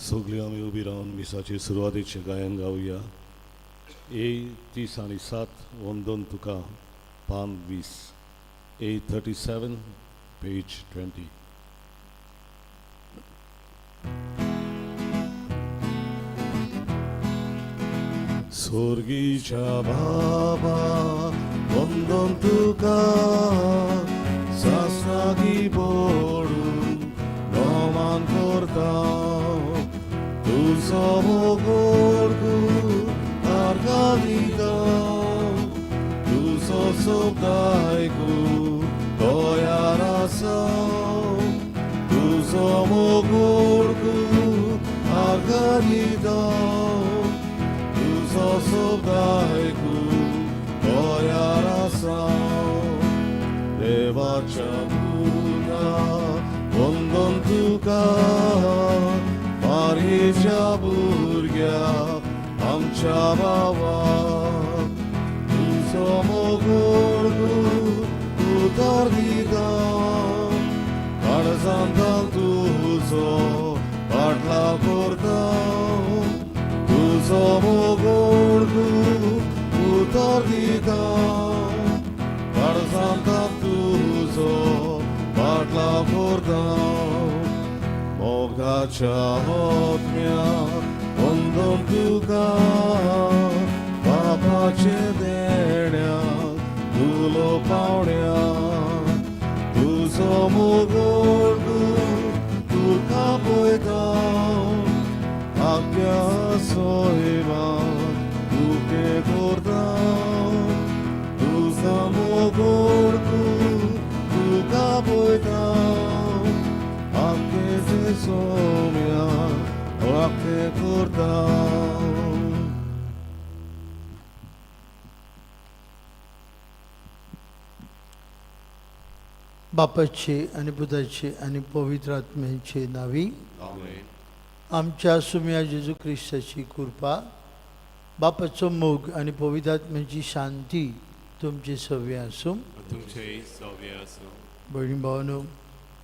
सगळीं आमी उबी रावन मिसाचे सुरवातेचें गायन गावया. 37 वंदन तुका पान 20 A37 page 20. स्वर्गीच्या बाबा वंदन तुका सासनागी पडून नमान करता तुजो मोगोडकू आर्गा दिता तुजो शब्द आयकून दोयार आसा तुजो मोगोडकू आर्गा दिता तुजो शब्द आयकून दोयार आसा देवाच्या भुरगा वंदन तुका मारयेच्या भुरग्या आमच्या बाबा तुजो मोगोडकू उतर दिता काळजांत तुजो फाटलाव करता तुजो मोगोडकू उतर दिता काळजांत तुजो फाटलाव करता मोगाच्या आत्म्या वंदन तुका बापाचे देण्या तुलो पावण्या तुजो मोगोडकू तुका पळयता आख्या सोयमान तुके करता तुजो मोगोडकू तुका पळयता आख्खे सोम्या आख्खे करता. बापाचे आणि पुताचे आणि पवित्र आत्म्याचे नावी आमेन. आमच्या सुम्या जेजू ख्रिस्ताची कृपा बापाचो मोग आणि पवित्र आत्म्याची शांती तुमचे सव्य आसूं. तुमचेय सव्य आसूं. भयणी भावनो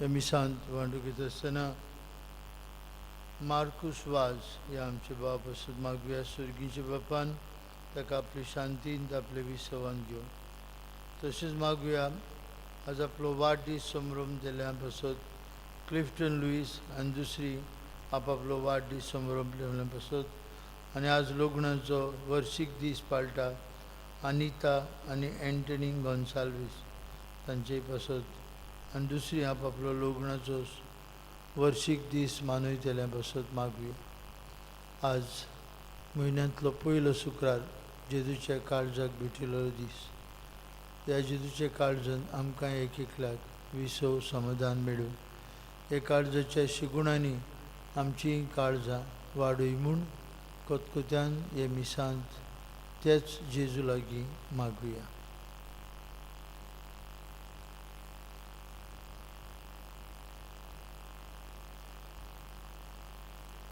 आमी सांत वांटूक येता आसतना मार्कुस वाज ह्या आमचे बाप आसूं मागव्या सुर्गीच्या बापान ताका आपली शांतीन आपले विसवान घेवन तशेंच मागुया आज आपलो वाडदीस समारंभ जाल्या पासत क्लिफ्टन लुईस आनी दुसरी आपलो वाडदीस समारंभ जाल्या पासत आनी आज लग्नाचो वर्शीक दीस पाळटा अनिता आनी एंटनी गॉन्साल्वीस तांचेय पासत आनी दुसरी आपलो लग्नाचो वर्शीक दीस मानयतल्या पासत मागुया. आज म्हयन्यांतलो पयलो शुक्रार जेजूच्या काळजाक भेटिल्लो दीस. ह्या जेजूच्या काळजान आमकां एक एकल्याक विसव समाधान मेळूं हे काळजाच्या शिगुणांनी आमची काळजां वाडूय म्हूण कोतकोत्यान हे मिसांत तेच जेजू लागीं मागुया.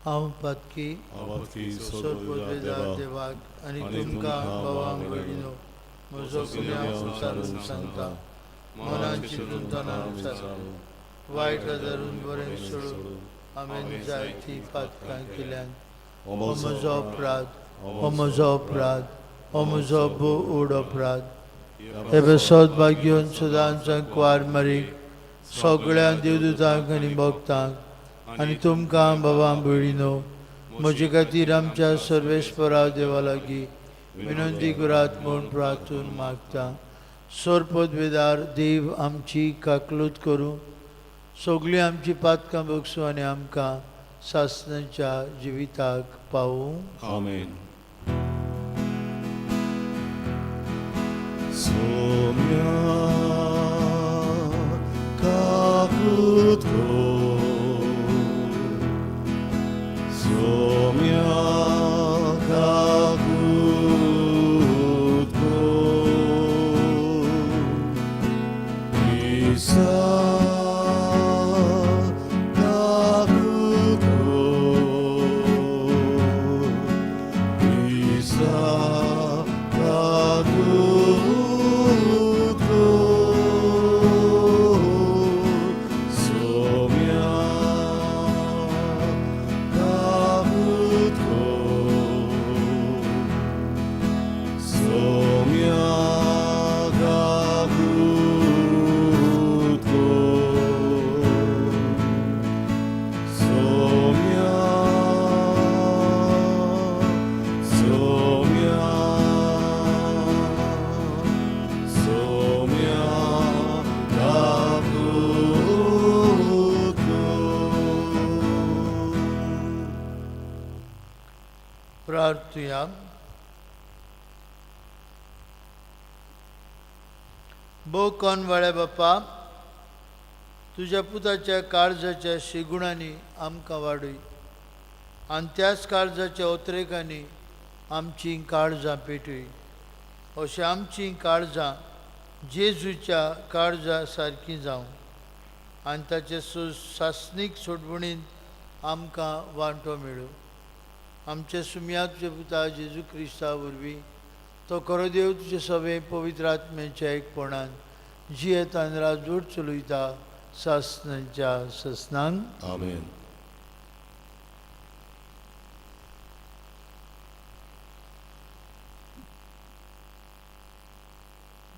हांव पातकी सोदपोतलेदार देवाक आनी तुमकां भावांक भयणीनो म्हजो गुन्यांव विचारून सांगता. मनान चिंतून तनान विचारून वायट गजारून बरें सोडून हांवें जायतीं पातकां केल्यान हो म्हजो अपराध हो म्हजो अपराध हो म्हजो बोड अपराध. हे सदभाग घेवन सदांच क्वार मारीक सगळ्या देवदूतांक आनी भक्तांक आनी तुमकां बाबा भयणीनो म्हजे खातीर आमच्या सर्वेस्परा देवा लागीं विनंती करात म्हूण प्रार्थून मागता. सोरपदवेदार देव आमची काकलूत करूं सगळीं आमची पातकां बगसूं आनी आमकां सासणाच्या जिविताक पावूं. आमेन. सोम्या काकूत सोम्या काकूत ईसा काकूत ईसा काकूत प्रार्थुया. भोव कोनवाळे बाप्पा, तुझ्या पुताच्या काळजाच्या शिगुणांनी आमकां वाडय आनी त्याच काळजाच्या ओतरेकांनी आमची काळजां पेटय. अशें आमची काळजां जेजूच्या काळजा सारकीं जावं आनी ताचे शासनीक सोडवणींत आमकां वांटो मेळ्ळो. आमचे सुमयाचे पुता जेजू क्रिस्ता वरवीं तो खरो देव तुजे सवे पवित्र आत्म्याच्या एकपणान जियेत आनी राजवट चलयता सासनांच्या ससनांक. आमेन.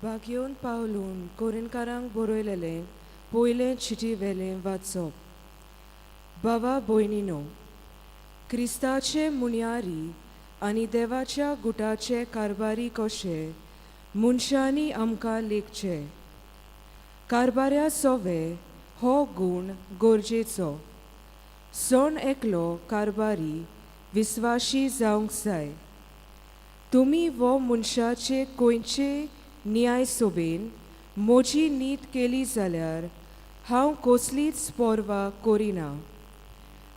भाग्योन पावलून कोरिनकारांक बरयलेलें पयलें चिटी वेलें वाचप. बाबा भयणीनो, क्रिस्ताचे मुनियारी आनी देवाच्या गुटाचे कारबारी कशे मनशांनी आमकां लेखचे. कारबाऱ्या सोवे हो गूण गरजेचो. सोण एकलो कारबारी विस्वाशी जावंक जाय. तुमी वो मनशाचे कोयचे न्याय सोबेन म्हजी नीत केली जाल्यार हांव कसलीच पोरवा करिना.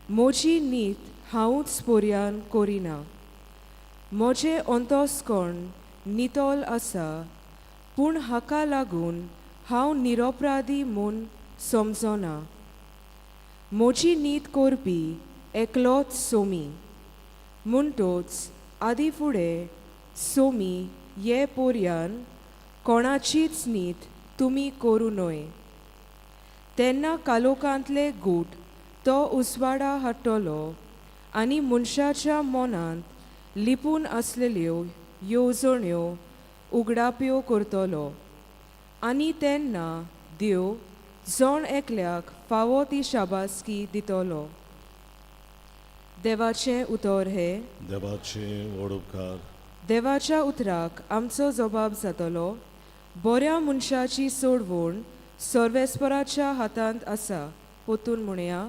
म्हजी नीत हांवूच पर्यान करिना. म्हजें अंतस्करण नितोल आसा, पूण हाका लागून हांव निरपराधी म्हूण समजना. म्हजी नीत करपी एकलोच सोमी. म्हणटच आदी फुडें सोमी हे पर्यान कोणाचीच नीत तुमी करूं नये. तेन्ना कालोखांतले गूट तो उजवाडा हाडटलो आनी मनशाच्या मनांत लिपून आसलेल्यो येवजण्यो उगडाप्यो करतलो. आनी तेन्ना देव जण एकल्याक फावो ती शाबासकी दितलो. देवाचें उतर हे. देवाचे व्हड उपकार. देवाच्या उतराक आमचो जबाब जातलो. बऱ्या मनशाची सोडवण सर्वेस्पराच्या हातांत आसा. पोतून म्हणया,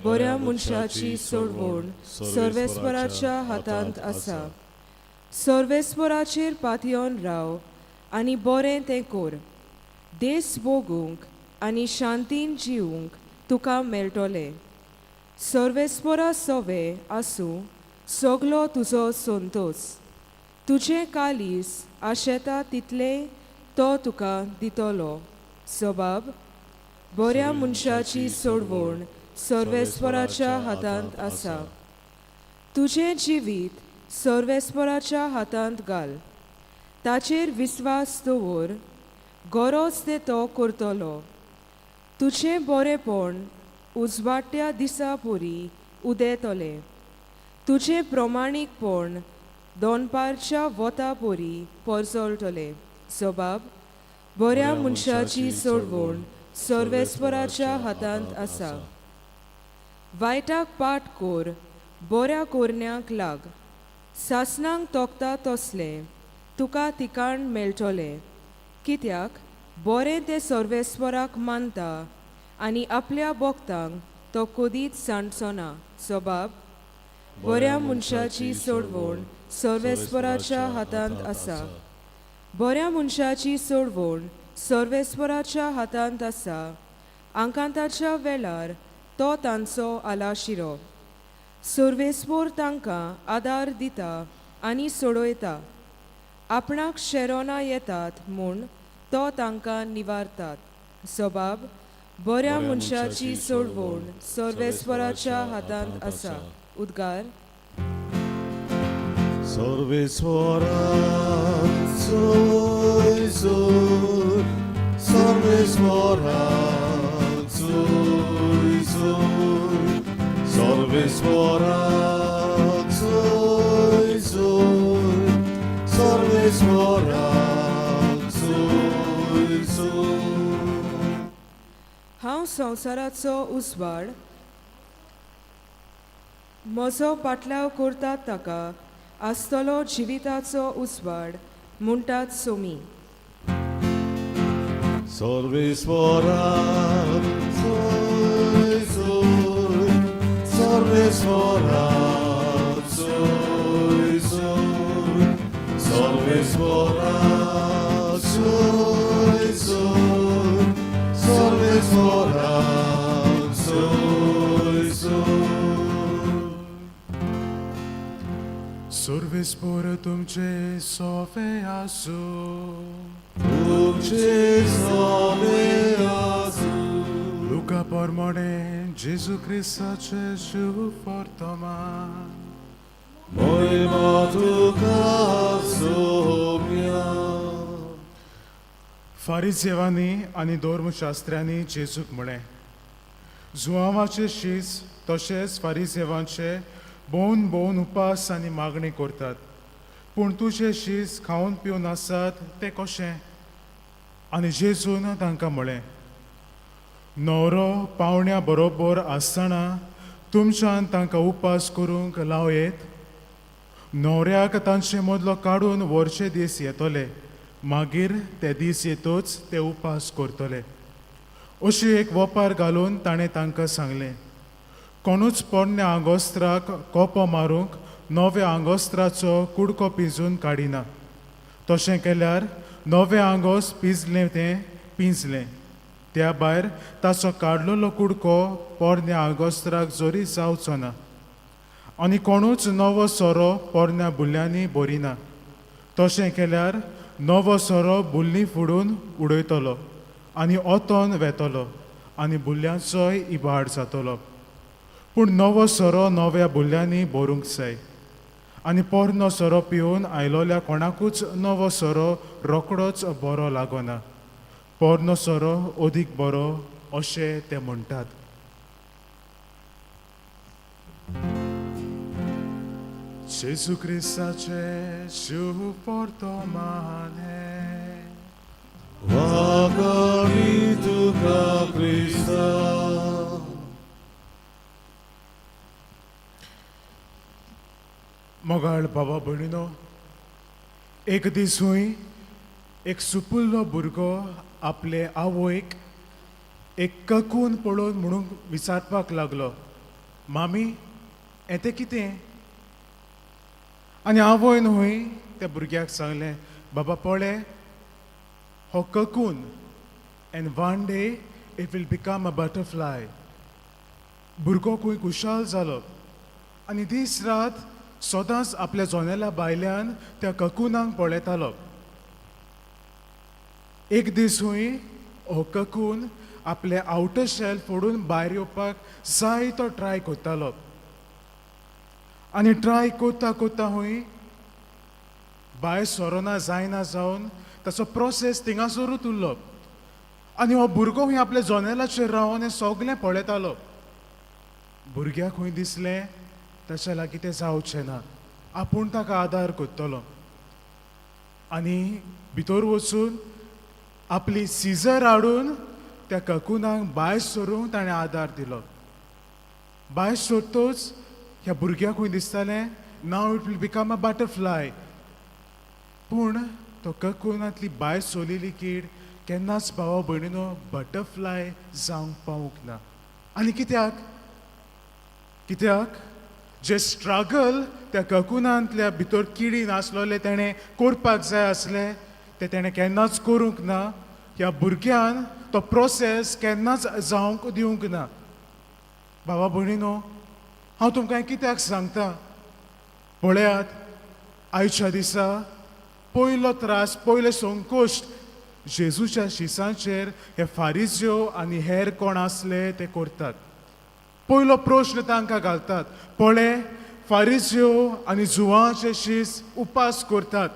बऱ्या मनशाची सोडवण सर्वेस्पराच्या हातांत आसा. सर्वेस्पराचेर पातयेवन राव आनी बरें तें कर. देस भोगूंक आनी शांतीन जिवंक तुका मेळटलें. सर्वेस्परा सोवे आसूं सगलो तुजो संतोस. तुजें कालीस आशेता तितलें तो तुका दितलो. जबाब, बऱ्या मनशाची सोडवण सर्वेस्पराच्या हातांत आसा. तुजें जिवीत सर्वेस्पराच्या हातांत घाल. ताचेर विस्वास दवर. गरज ते तो करतलो. तुजें बरेंपण उजवाट्या दिसा परी उदेतलें. तुजें प्रमाणीकपण दोनपारच्या वता परी परजळटलें. जबाब, बऱ्या मनशाची सोडवण सर्वेस्पराच्या हातांत आसा. वायटाक पाट कर, बऱ्या कोरण्याक लाग. सासणांक तोखता तसलें तुका तिकाण मेळटलें. कित्याक बरें तें सर्वेस्पराक मानता आनी आपल्या भोगतांक तो कदीच सांडचो ना. जबाब, बऱ्या मनशाची सोडवण सर्वेस्पराच्या हातांत आसा. बऱ्या मनशाची सोडवण सर्वेस्पराच्या हातांत आसा. आंकांताच्या वेळार तो तांचो आलाशिरो. सर्वेस्पर तांकां आदार दिता आनी सोडयता. आपणाक शेरोना येतात म्हूण तो तांकां निवारतात. जबाब, बऱ्या मनशाची सोडवण सर्वेस्पराच्या हातांत आसा. उद्गार. सर्वेस्परा सोय सोय, सर्वेस्परा सोय सोय, सर्वेस्परा सोय सोय, सर्वेस्परा सोय सोय. हांव संवसाराचो उजवाड. म्हजो पाटलाव करतात ताका आसतलो जिविताचो उजवाड म्हणटात सोमी. सर्वेस्परा सोय सोय, सर्वेस्परा सोय सोय, Salves vorax, soi, soi, salves vorax, soi, soi. Survis por तुमचे सोफे आसू Tuce soveazu, Luca pormone Gesù Cristo Gesù fortoma moi matuka somia. फारिसेवांनी आनी धर्मशास्त्र्यांनी जेजूक म्हळें जुआंवाचे शीस तशेंच फारिसेवांचे भोवन भोवन उपास आनी मागणी करतात पूण तुजे शीस खावन पिवन आसात तें कशें आनी जेजून तांकां म्हळें न्हवरो पावण्या बरोबर आसतना तुमच्यान तांकां उपास करूंक लावयेत न्हवऱ्याक तांचे मदलो काडून व्हरचे दीस येतले मागीर ते दीस येतूच ते उपास करतले अशी एक वपार घालून ताणें तांकां सांगलें कोणूच पोरण्या आंगोस्त्राक कोपो मारूंक नव्या आंगोस्त्राचो कुडको पिंजून काडिना तशें केल्यार नवें आंगोस पिंजलें तें पिंजलें त्या भायर ताचो काडलेलो कुडको पोरण्या आंगोस्त्राक जोरी जावचो ना आनी कोणूच नवो सोरो पोरण्या बुल्यांनी भरिना तशें केल्यार नवो सोरो बुल्ली फोडून उडयतलो आनी ओतोन वेतलो आनी बुल्यांचोय इबाड जातलो पूण नवो सोरो नव्या बुल्यांनी भरूंक जाय आनी पोरनो सोरो पिवन आयलोल्या कोणाकूच नवो सोरो रोखडोच बरो लागना पोरनो सोरो अदीक बरो अशें ते म्हणटात Gesù Cristace su portomane Vagarituka Christa. मोगाळ बाबा भयणीनो एक दीस हुंय एक सुपुल्लो भुरगो आपले आवयक एक ककून पळोवन म्हणून विचारपाक लागलो मामी येते कितें आनी आवयन हुंय त्या भुरग्याक सांगलें बाबा पळय हो ककून and one day it will become a butterfly भुरगो खूंय खुशाल जालो आनी दीस रात सदांच आपल्या जोनेल्या भायल्यान त्या ककुनाक पळयतालो एक दीस हुंय हो ककून आपले आउटर शेल फोडून भायर येवपाक जायतो ट्राय करतालो आनी ट्राय कोत्ता कोत्ता हुंय भायर सोरोना जायना जावन ताचो प्रोसेस थिंगासरूच उरलो आनी हो भुरगो हुंय आपल्या जोनेलाचेर रावन हें सगलें पळयतालो भुरग्याक हुंय दिसलें ताच्या लागीं तें जावचें ना आपूण ताका आदार करतलो आनी भितर वचून आपली सिजर हाडून त्या ककुनाक भायर सरूंक ताणें आदार दिलो भायर सोडटूच ह्या भुरग्याक हुंय दिसतालें now it will become a butterfly पूण तो ककुनांतली भायर सोलिल्ली कीड केन्नाच भावा भयणीनो बटरफ्लाय जावंक पावूंक ना आनी कित्याक जे स्ट्रगल त्या ककुनांतल्या भितर किडीन आसलोले तेणें करपाक जाय आसलें ते तेणें केन्नाच करूंक ना ह्या भुरग्यान तो प्रोसेस केन्नाच जावंक दिवंक ना भावा भयणीनो हांव तुमकां कित्याक सांगता पळयात आयच्या दिसा पयलो त्रास पयले संकोश्ट जेजूच्या शिसांचेर हे फारिजियो आनी हेर कोण आसले ते करतात पयलो प्रश्न तांकां घालतात पळय फारिजियो आनी जुवांचे शीस उपास करतात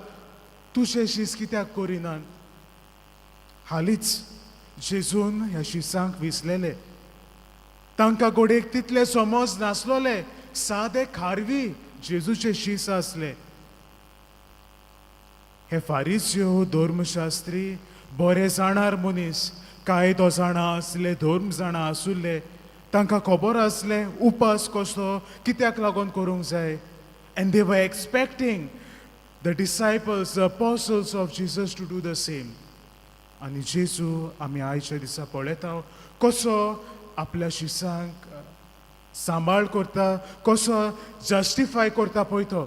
तुजे शीस कित्याक करिनात हालींच जेजून ह्या शिसांक विसलेले तांकां गोडेक तितले समज नासलोले सादे खारवी जेजूचे शीस आसले हे फारिजियो धर्मशास्त्री बरे जाणार मनीस कायदो जाणा आसले धर्म जाणा आसुल्ले तांकां खबर आसलें उपास कसो कित्याक लागून करूंक जाय and they were expecting the disciples the apostles of Jesus to do the same आनी जेजू आमी आयच्या दिसा पळयता कसो आपल्या शिसांक सांबाळ करता कसो जस्टिफाय करता पळय तो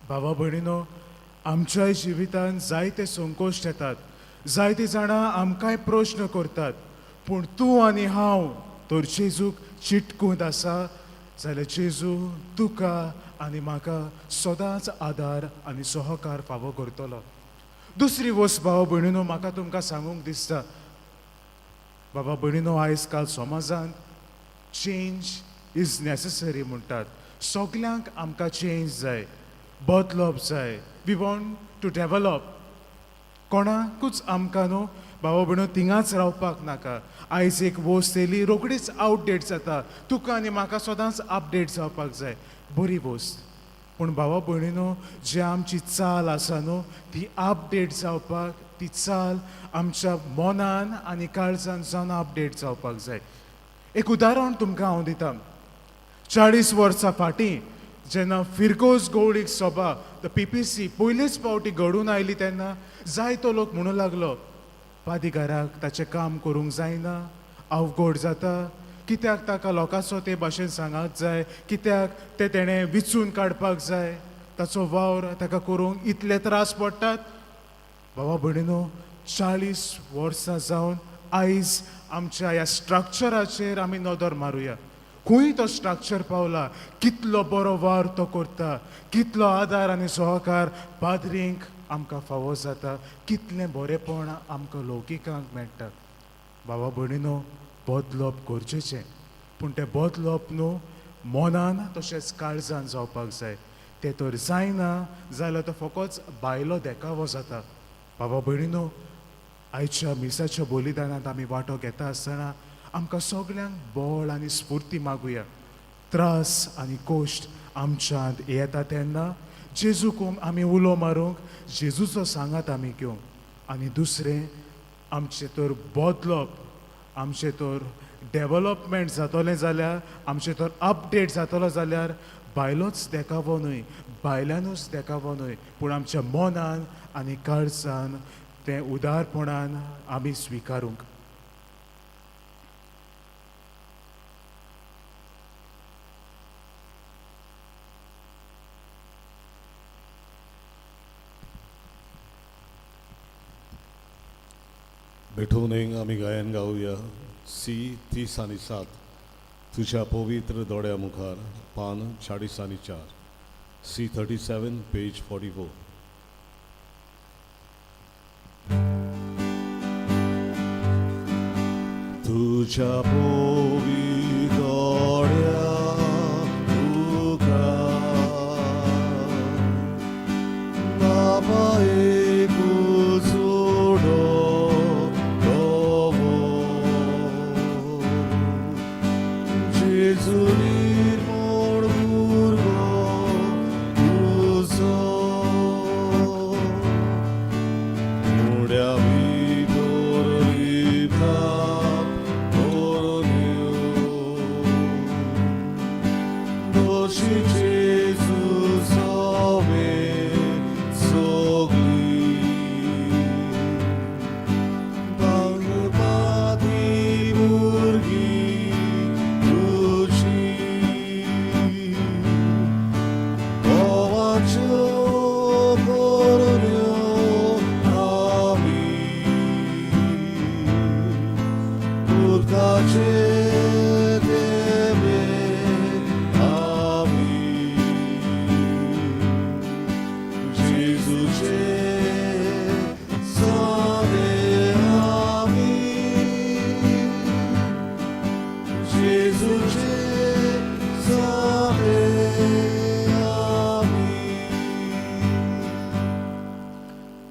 भावा भयणीनो आमच्याय जिवितांत जायते संकोश्ट येतात, जायतीं जाणां आमकांय प्रश्न करतात, पूण तूं आनी हांव तर जेजूक चिटकून आसा जाल्यार जेजू तुका आनी म्हाका सदांच आदार आनी सहकार फावो करतलो. दुसरी वस्त भाव भयणीनो म्हाका तुमकां सांगूंक दिसता, बाबा भयणीनो, आयज काल समाजांत चेंज इज नेसेसरी म्हणटात. सगल्यांक आमकां चेंज जाय, बदलप जाय. We want to develop. कोणाकूच आमकां न्हू बाबा भयणो थिंगाच रावपाक नाका. आयज एक वस्त येयली रोखडीच आवटडेट जाता. तुका आनी म्हाका सदांच अपडेट जावपाक जाय. बरी वस्त, पूण भावा भयणीनो, जी आमची चाल आसा न्हू ती अपडेट जावपाक, ती चाल आमच्या मनान आनी काळजान जावन अपडेट जावपाक जाय. एक उदाहरण तुमकां हांव दितां. 40 वर्सां फाटीं जेन्ना फिरकोस गवळीक सभा द PPC पयलेच फावटी घडून आयली तेन्ना जायतो लोक म्हणूं लागलो, पादिगाराक ताचें काम करूंक जायना, अवघड जाता, कित्याक ताका लोकांचो ते भाशेन सांगात जाय, कित्याक ते तेणें विचून काडपाक जाय, ताचो वावर ताका करूंक इतले त्रास पडटात. बाबा भयणीनो, 40 वर्सां जावन आयज आमच्या ह्या स्ट्रक्चराचेर आमी नदर मारुया. खंय तो स्ट्रक्चर पावला, कितलो बरो वावर तो करता, कितलो आदार आनी सहकार पाद्रींक आमकां फावो जाता, कितलें बरेपण आमकां लौकिकांक मेळटा. बाबा भयणीनो, बदलप गरजेचें, पूण तें बदलप न्हू मनान तशेंच काळजान जावपाक जाय. तें तर जायना जाल्यार तो फकत भायलो देखावो जाता. बाबा भयणीनो, आयच्या मिसाच्या बलिदानांत आमी वांटो घेता आसतना आमकां सगल्यांक बळ आनी स्फूर्ती मागुया. त्रास आनी कोश्ट आमच्यांत येता तेन्ना जेजूक आमी उलो मारूंक जेजूचो सांगात आमी घेवंक. आनी दुसरें, आमचें तर बदलप, आमचें तर डेवलपमेंट जातलें जाल्यार, आमचें तर अपडेट जातलो जाल्यार भायलोच देखावो न्हय, भायल्यानूच देखावो न्हय, पूण आमच्या मनान आनी काळजान तें उदारपणान आमी स्विकारूंक. बेठून आमी गायन गावया. सी 30 आणि 7. तुझ्या पवित्र दोड्या मुखार, पान 40 आणि 4. C 37, page 44. तुझ्या पवित्र दोड्या मुखार, बाबा एकूच सोडो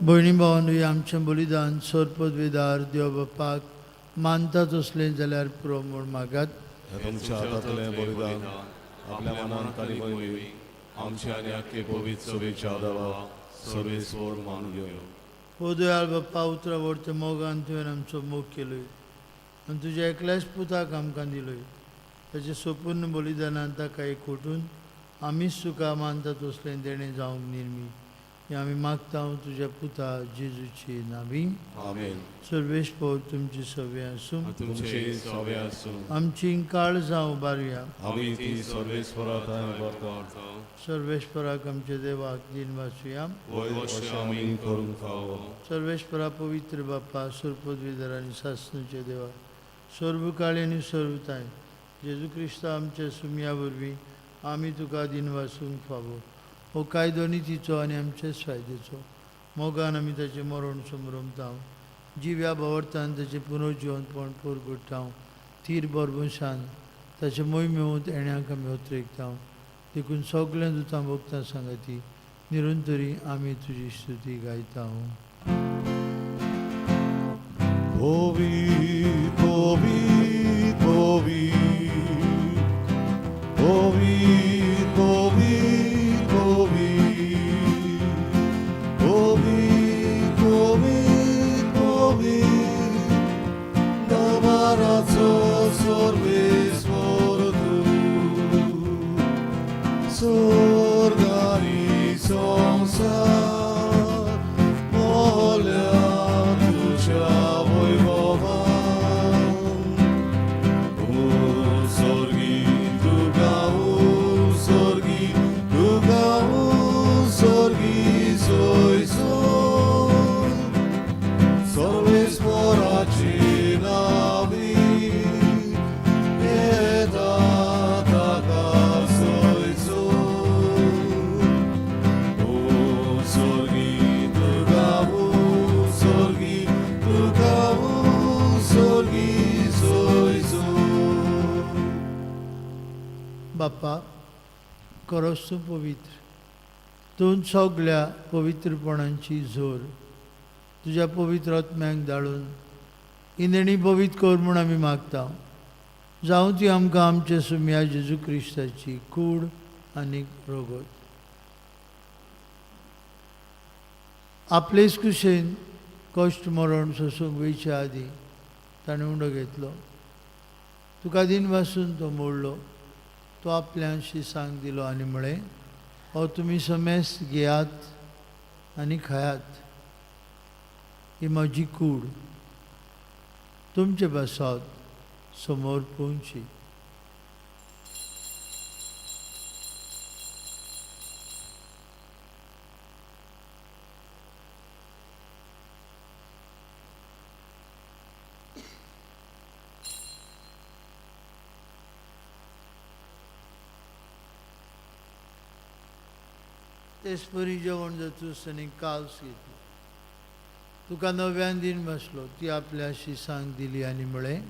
भयणी भावांनी आमचें बलिदान सोरपदवेदार देव बापाक मानतात असलें जाल्यार पुरो म्हूण मागात. तुमच्या हातांतलें बलिदान आपल्या मनांत आनी मयमी आमच्या आनी आख्खे पवित्र सभेच्या आदारा सर्वेस्वर मान घेवं. हो दयाळ बाप्पा, उतरा व्हरते मोगान तुवें आमचो मोग केलोय आनी तुज्या एकल्याच पुताक आमकां दिलोय. ताचे संपूर्ण बलिदानांत ताका एकवटून आमीच तुका मानतात असलें देणें जावंक निर्मी. हे आमी मागता तुझ्या पुता जेजूची नावी. आमेन. सर्वेस्पर तुमची सव्य आसूं. तुमचे सवे आसूं. आमची काळ जावं बारुया. आमी ती सर्वेस्परात करता. सर्वेस्पराक आमच्या देवाक दिन वाचुया. वैवश्य आमी करून खावो. सर्वेस्परा पवित्र बाप्पा सुरपदवीधर आनी सासणेचे देवा सर्वकाळी आनी सर्वताय जेजू क्रिस्ता आमच्या सुमया वरवीं आमी तुका दिन वाचूंक फावो. हो कायदो नितीचो आनी आमचेच फायद्याचो. मोगान आमी ताचें मरण समरमतां. जिव्या भावर्तान ताचें पुनर्जिवनपण परगट्टां. थीर बरबशान ताचे मोहिमेंत येण्याक आमी उतरेकता. देखून सगल्या दुतां भक्तां सांगाती निरंतरी आमी तुजी स्तुती गायता. Holy, holy, holy, holy, holy, holy, holy, holy, holy, Davarazo sorvesvor tu, sorgari samsar, molea tuja बाप्पा करोस तूं पवित्र. तूं सगल्या पवित्रपणांची जोर तुज्या पवित्र आत्म्याक धाडून इनेणी पवित्र कर म्हूण आमी मागता. जावं ती आमकां आमच्या सुम्या जेजू क्रिस्ताची कूड आनी रोगत. आपलेच कुशेन कश्ट मरण सोसूंक वयच्या आदीं ताणें उंडो घेतलो. तुका दिन वाचून तो मोडलो. तो आपल्या शिसांक दिलो आनी म्हळें हो तुमी समेस्त घेयात आनी खायात. ही म्हजी कूड तुमचे बसात समोर पोवची. तेसपरी जेवण जातूस आनी काल्स घेतली. तुका नव्यान दिन बसलो. ती आपल्या शिसांक दिली आनी म्हळें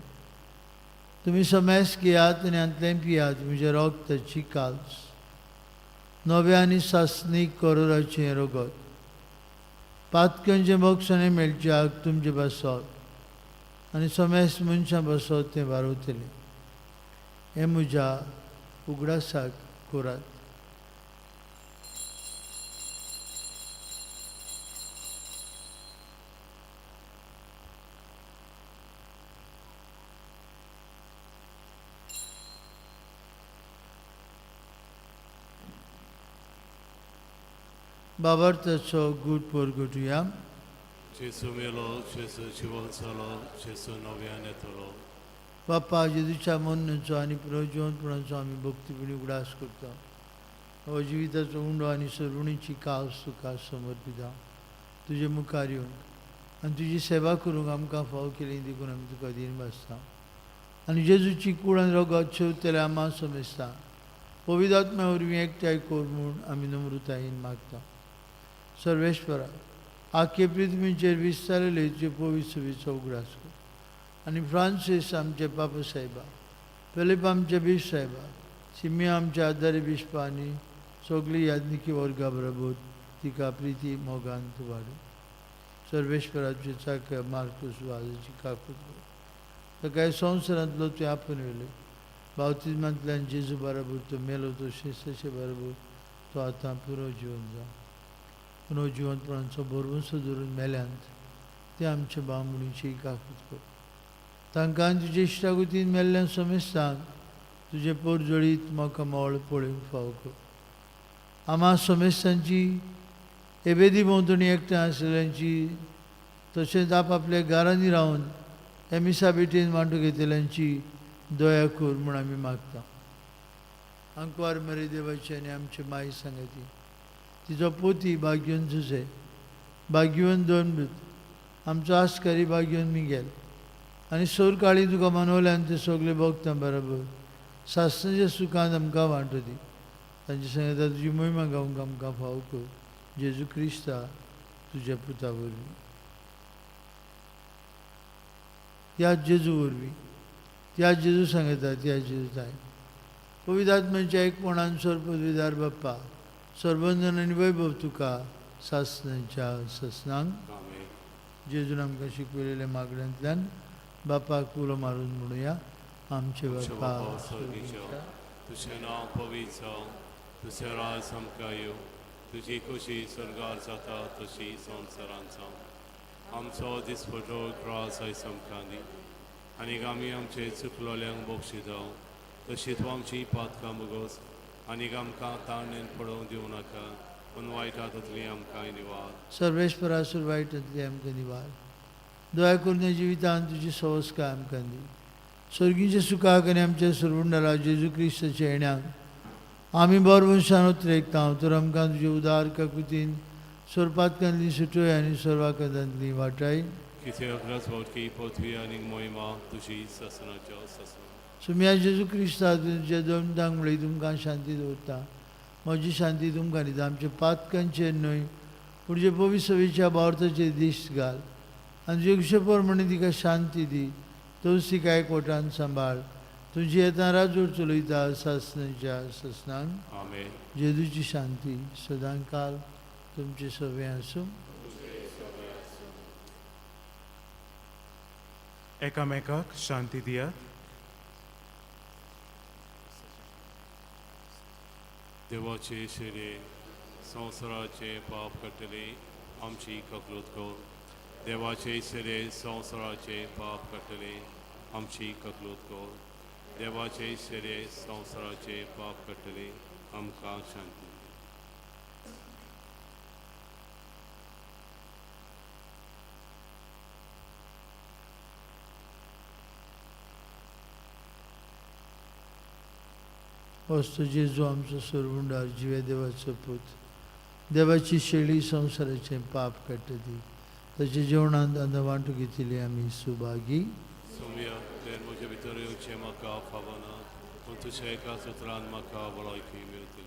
तुमी समेस्त घेयात आनी हांतलें पियात. म्हज्या रोगताची काल्स नव्या आनी सासणीक करोराचें रोगत. पातक्यांचे मोक्षाने मेळच्याक तुमचे बसत आनी समेस्त मनशां बसत तें वारवतलें. हें म्हज्या उगडासाक करात. बाबार्थाचो गूट परगटुया. Gesù melo, Gesù ci vuol solo, Gesù नव्यान येतलो. बाप्पा जेजूच्या मरणाचो आनी पुनर्जिवनपणाचो आमी भक्तीपणी उगडास करता. हो जिविताचो उंडो आनी सरवणीची कास तुका समर्पिता. तुजे मुखार येवन आनी तुजी सेवा करूंक आमकां फाव केली देखून आमी तुका दिन बसता. आनी जेजूची कूड आनी रोगत शेवतले आम्हा समेस्ता पवित्र आत्म्या वरवीं एकठांय कर म्हूण आमी नम्रतायेन मागता. सर्वेश्वरा आख्खे पृथ्वीचेर विस्तारले तुजे पवित्र सभेचो उगडास कर. आनी फ्रांसीस आमचे पापा साहेबा, फिलीप आमचे बीश साहेबा, सिमिया आमच्या आदारी बिश्पा आनी सगळी याज्ञिकी वर्गा बरोबर तिका प्रिती मोगान तूं वाडय. सर्वेश्वराचे चाक मार्कूस वाजाची काकूत कर. ताका संवसारांतलो तुवें आपूण व्हेलो. बावतिजमांतल्यान जेजू बरोबर तो मेलो तो शिस्ताचे बरोबर तो आतां पुनर्जीवन जा. पुनर्जिवनपणाचो बरोवसो धरून मेल्यांत ते आमचे बामणीची काकूत कर. तांकां तुजे इश्टागुतीन मेल्ल्या समेस्तांक तुजे परजळीत म्हाका मोळ पळोवंक फाव कर. आम्हा समेस्तांची हे बेदी भोंवतणी एकठांय आसलेल्यांची तशेंच आपआपल्या घरांनी रावन ह्या मिसा बेटीन वांटो घेतलेल्यांची दया कर म्हूण आमी मागता. अंकवार मरे देवाची आनी आमचे माई सांगाती तिचो पोती भाग्यवन झुजे भाग्यवन दोनबूत आमचो आस्कारी भाग्यवन मिगेल आनी सोर काळी तुका मनवल्यान ते सगळे भक्तां बरोबर सासणाच्या सुखांत आमकां वांटो दी. तांचे सांगता तुजी महिमा गावंक आमकां फाव कर. जेजू क्रिस्ता तुज्या पुता वरवीं त्या जेजू वरवीं त्या जेजू सांगता त्या जेजू जाय पवित्र आत्म्याच्या एकपणान सोर पदवीदार बाप्पा सर्वंजन आनी वैभव तुका सासणाच्या ससनांक आमेन. जेजून आमकां शिकवलेल्या मागण्यांतल्यान बापाक उलो मारून म्हणुया. आमचे बाप्पा स्वर्गीय तुझें नांव पवित्र जावं, तुझें राज आमकां येवं, तुजी खोशी स्वर्गार जाता तशी संवसारांत जावं. आमचो दिसपटो त्रास आयज आमकां दी आनी आमी आमचे चुकलोल्यांक बक्षी जावं तशी तूं आमची पातकां बगोस आनीक आमकां ताणेन पडोवंक दिवं नाका पूण वायटांतली आमकां निवार. सर्वेश्वरा सुरवायटांतली आमकां निवार. दया करून ह्या जिवितांत तुजी संस्कार आमकां दी. स्वर्गीच्या सुखाक आनी आमच्या सुरवंडला जेजू क्रिस्ताच्या येण्याक आमी बरवंशान उतरेकता तर आमकां तुजे उदार काकुतीन सोरपातकांतली सुटोय आनी सर्वाकांतांतली वाटाय कितें अग्रज की पृथ्वी आनी मोहिमा तुजी ससनाच्यो ससन. सुम्या जेजू क्रिस्ता तुज्या दोन मुळे तुमकां शांती दवरता. म्हजी शांती तुमकां दिता. आमच्या पातकांचेर न्हय पूण जे पवित्र सवेच्या बावर्थाचेर दिश्ट घाल आनी तुजे कुशेपर म्हण तिका शांती दी. तवसिका एकवटान सांबाळ. तुजी येता राजवट चलयता सासणाच्या ससनांक आमेन. जेजूची शांती सदां काल तुमचे सवे आसूं. एकामेकाक शांती दियात. देवाचे शिरे संवसाराचे पाप कटले आमची ककलूत कर. देवाचे शिरे संवसाराचे पाप कटले आमची ककलूत कर. देवाचे शिरे संवसाराचे पाप कटले आमकां शांती. असतो जेजू आमचो सोरवुंडार जिवे देवाचो पूत देवाची शेळी संवसाराचें पाप काडटली. ताचे जेवणांत आतां वांटो घेतिली आमी सुभागी. सोम्या तेर म्हजे भितर येवचें म्हाका फावना पूण तुज्या एका सुत्रान म्हाका भलायकी मेळटली.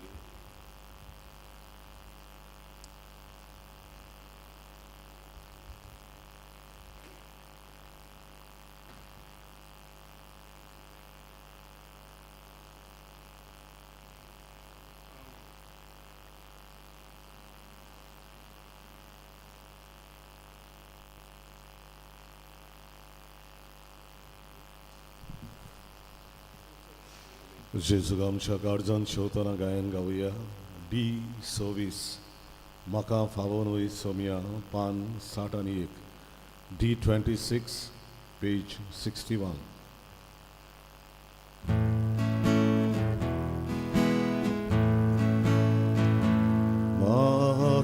जेजूक आमच्या काळजांत शेवताना गायन गावया. D26 म्हाका फावोन वय सोम्या पान 61. D26 page 61. Maha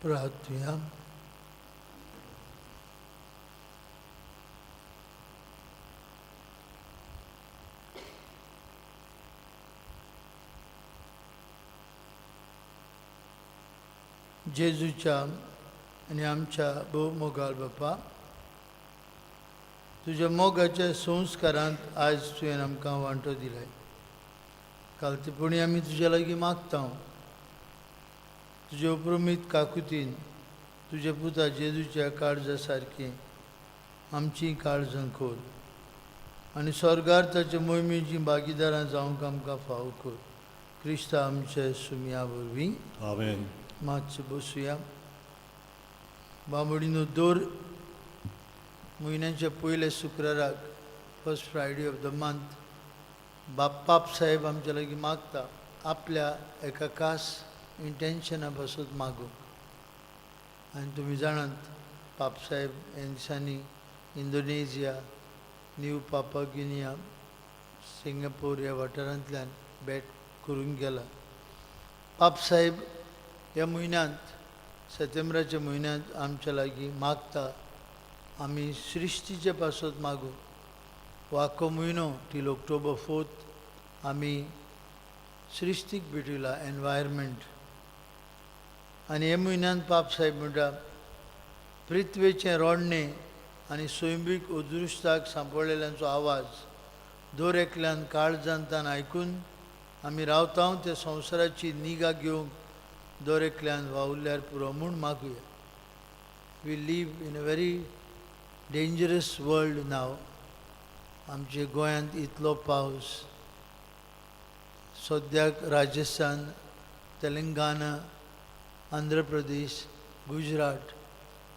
प्रार्थुया. जेजूच्या आणि आमच्या भोव मोगाल बापा, तुझ्या मोगाच्या संस्कारांत आज तुवें आमकां वांटो दिलाय. कालतेपणी आमी तुज्या लागीं मागता, तुजे उपरुमीत काकुतीन तुजे पुता जेजूच्या काळजा सारकी आमची काळजां कर आनी स्वर्गार ताच्या मोहिमेची भागीदारां जावंक आमकां फाव कर. क्रिस्ता आमच्या सुमया वरवीं. आमेन. मातशें बसुया. बांबडीनो दर म्हयन्याच्या पयल्या शुक्राराक first Friday of the month बाप साहेब आमच्या लागीं मागता आपल्या एका खास इंटेन्शना पासून मागूंक. आनी तुमी जाणात पाप साहेब ह्या दिसांनी इंडोनेशिया, न्यू पापा गिनिया, सिंगापूर ह्या वाठारांतल्यान भेट करून गेला. पाप साहेब ह्या म्हयन्यांत सप्टेंबराच्या म्हयन्यांत आमच्या लागीं मागता आमी सृश्टीचे पासून मागूं. वाको म्हयनो टील ऑक्टोबर 4 आमी सृश्टीक भेटयला, एनवायरमेंट. आनी हे म्हयन्यांत पाप साहेब म्हणटा पृथ्वेचें रोडणें आनी सैमीक उदृश्टाक सांपडलेल्यांचो आवाज दर एकल्यान काळजांतान आयकून आमी रावता त्या संवसाराची निगा घेवंक दर एकल्यान वावुरल्यार पुरो म्हूण मागुया. We live in a very dangerous world नाव. आमचे गोंयांत इतलो पावस, सद्याक राजस्थान, तेलंगाना, आंध्र प्रदेश, गुजरात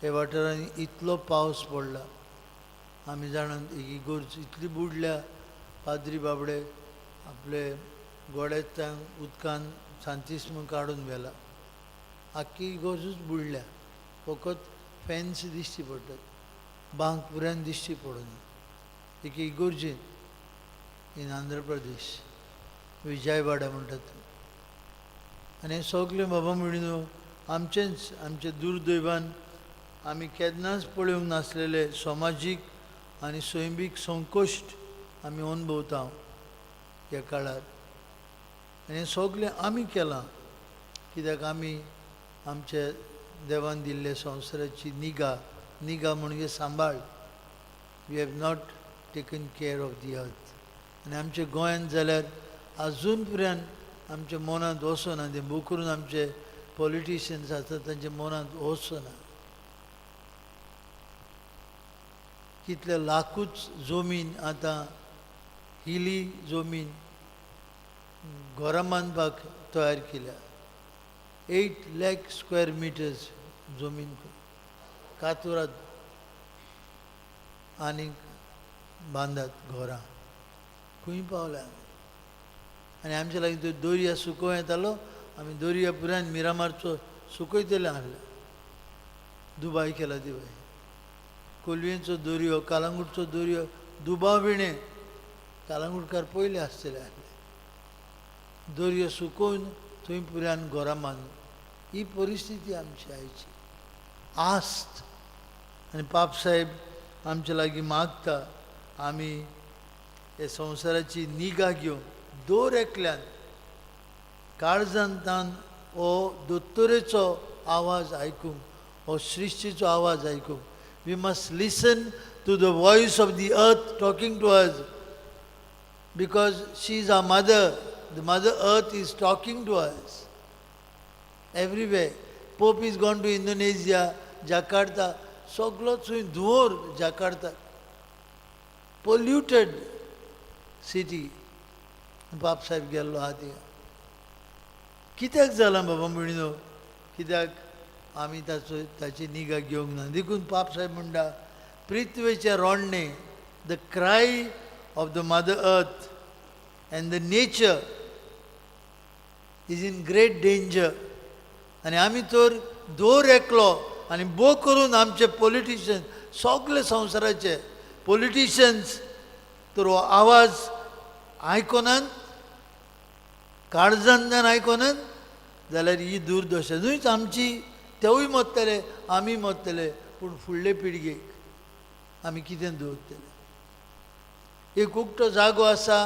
हे वाठारांनी इतलो पावस पडला. आमी जाणात एक इगोर्ज इतली बुडल्या, पाद्री बाबडे आपले गोड्याच्या उदकान सांतिस्म काडून व्हेला. आख्खी इगोर्जूच बुडल्या. फकत फॅन्स दिश्टी पडटात, बांक पुऱ्यान दिश्टी पडना. एक इगोर्जीन इन आंध्र प्रदेश विजयवाडा म्हणटात. आनी हे सगळे बाबा म्हणून आमचे दुर्दैवान आमी केन्नाच पळोवंक नासलेले समाजीक आनी सैमीक संकश्ट आमी अनुभवता ह्या काळार. आनी हें सगळें आमी केलां कित्याक आमी आमचे देवान दिल्ले संवसाराची निगा म्हणजे सांबाळ. We have not taken care of the earth. आनी आमच्या गोंयांत जाल्यार आजून पर्यंत आमच्या मनांत वचना, ते भू करून आमचे पॉलिटिशियन्स आसात तांच्या मनांत वचना. कितले लाखूच जमीन आतां हिली जमीन घरां बांदपाक तयार केल्या. 8 लाख स्क्वेअर मिटर्स जमीन कातुरात आनी बांदात घरां खंय पावल्या. आनी आमच्या लागीं तो दर्या सुको येतालो, आमी दर्या पुरान मिरामारचो सुकयतले हाडला. दुबाय केला दिवाय. कोलवेंचो दर्यो, कालांगूटचो दर्यो दुबाव विणे कालांगूटकार पयले आसतले आसले. दर्यो सुकोवन थंय पुरान घरां बांदून. ही परिस्थिती आमची आयची आस्त. आनी पाप साहेब आमच्या लागीं मागता आमी हे संवसाराची निगा घेवन दर एकल्यान काळजांतान हो दोत्तोरेचो आवाज आयकूंक, हो सृश्टीचो आवाज आयकूंक. We must listen to the voice of the earth talking to us, because she is our mother. The mother earth is talking to us everywhere. Pope is gone to Indonesia, Jakarta, सगळो थंय धुंवर जाकार्ता. Polluted city. बाप साहेब गेल्लो आहा थिंगा. कित्याक जालां बाबा म्हणिनो? कित्याक आमी ताची निगा घेवंक ना. देखून पाप साहेब म्हणटा पृथ्वेचें रोडणें, the cry of the mother earth and the nature is in great danger. आनी आमी तर दर एकलो आनी भोव करून आमचे पॉलिटिशियन सगळे संवसाराचे पॉलिटिशियन्स तर हो आवाज आयकोनात, काळजांतल्यान आयकोनात जाल्यार ही दुर्दशा. न्हूच आमची तेवूय मरतले आमी मरतले पूण फुडले पिळगेक आमी कितें दवरतले एक उक्तो जागो आसा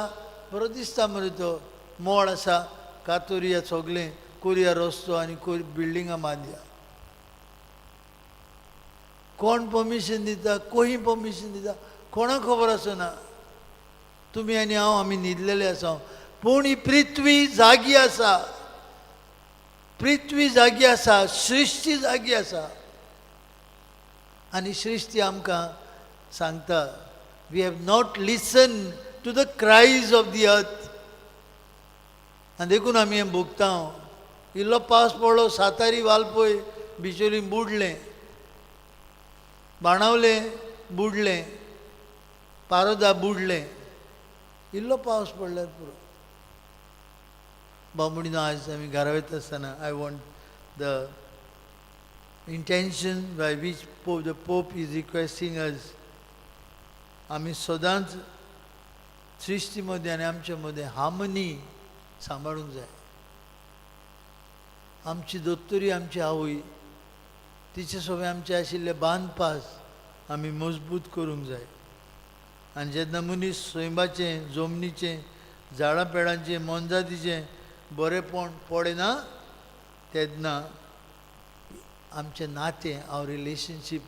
बरो दिसता मरे तो मोड आसा कातोरिया सगलें कोरया रस्तो आनी बिल्डिंगां बांदया कोण परमिशन दिता कोही परमिशन दिता कोणाक खबर आसना तुमी आनी हांव आमी न्हिदलेले आसा पूण ही पृथ्वी जागी आसा पृथ्वी जागी आसा सृश्टी जागी आसा आनी सृश्टी आमकां सांगता we have not listen to the cries of the earth आनी देखून आमी हें भोगता इल्लो पावस पडलो सातारी वालपय बिचोली बुडलें बाणावलें बुडलें पारोदा बुडलें इल्लो पावस पडल्यार पुरो बाबुडीन आज आमी घरा वयता आसतना I want the intention by which the pope is requesting us आमी सदांच सृश्टी मदें आनी आमचे मदें हार्मनी सांबाळूंक जाय आमची दोत्तोरी आमची आवय तिचे सोबे आमचे आशिल्ले बांदपास आमी मजबूत करूंक जाय आनी जेन्ना मनीस सोयंबाचें जमनीचें झाडां पेडांचें मोनजातीचें बरेंपण पडना तेन्ना आमचें नातें आवर relationship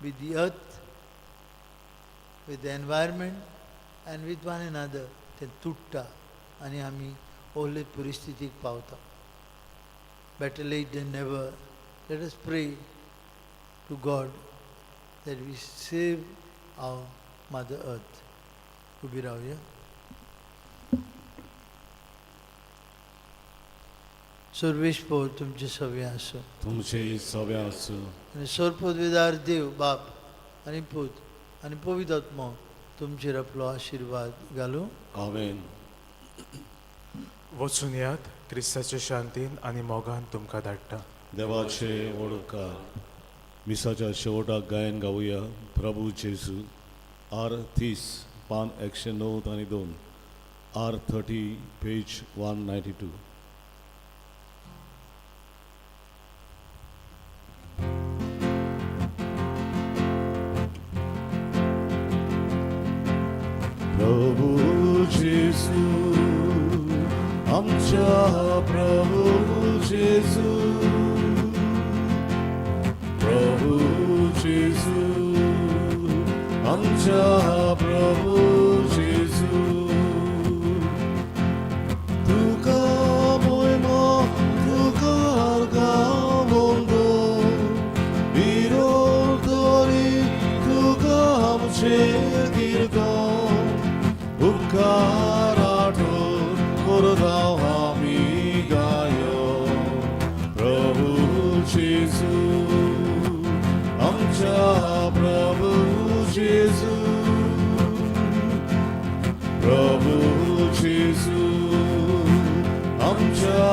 with the earth with the environment and with one another तें तुट्टा आनी आमी ओले परिस्थितीक पावता better late than never let us pray to God that we save our Mother Earth. उभी राहूया. सर्वेश्वर तुमचे सगळे असो तुमचे सगळे असो आणि सर्वपदवीदार देव बाप आणि पूत आणि पवित्र आत्मा तुमचेर आपलो आशीर्वाद घालू. आमेन. वचून यात क्रिस्ताचे शांतीन आणि मोगान तुमकां धाडटा. देवाचे ओळखार मिसाच्या शेवटाक गायन गावुया प्रभू जेजू R30 पान 109 आणि 2 R30 पेज 192. प्रभू जेजू आमच्या प्रभू जेजू प्रभू जेजू आमच्या प्रभू जेजू तुका मोयमा तुका गावंदो विरोधरी तुका आमचे गिरगांव उपकार आठोर कोरगांव आमी गायो. प्रभू जेजू आमच्या प्रभू जेजू प्रभू जेजू आमच्या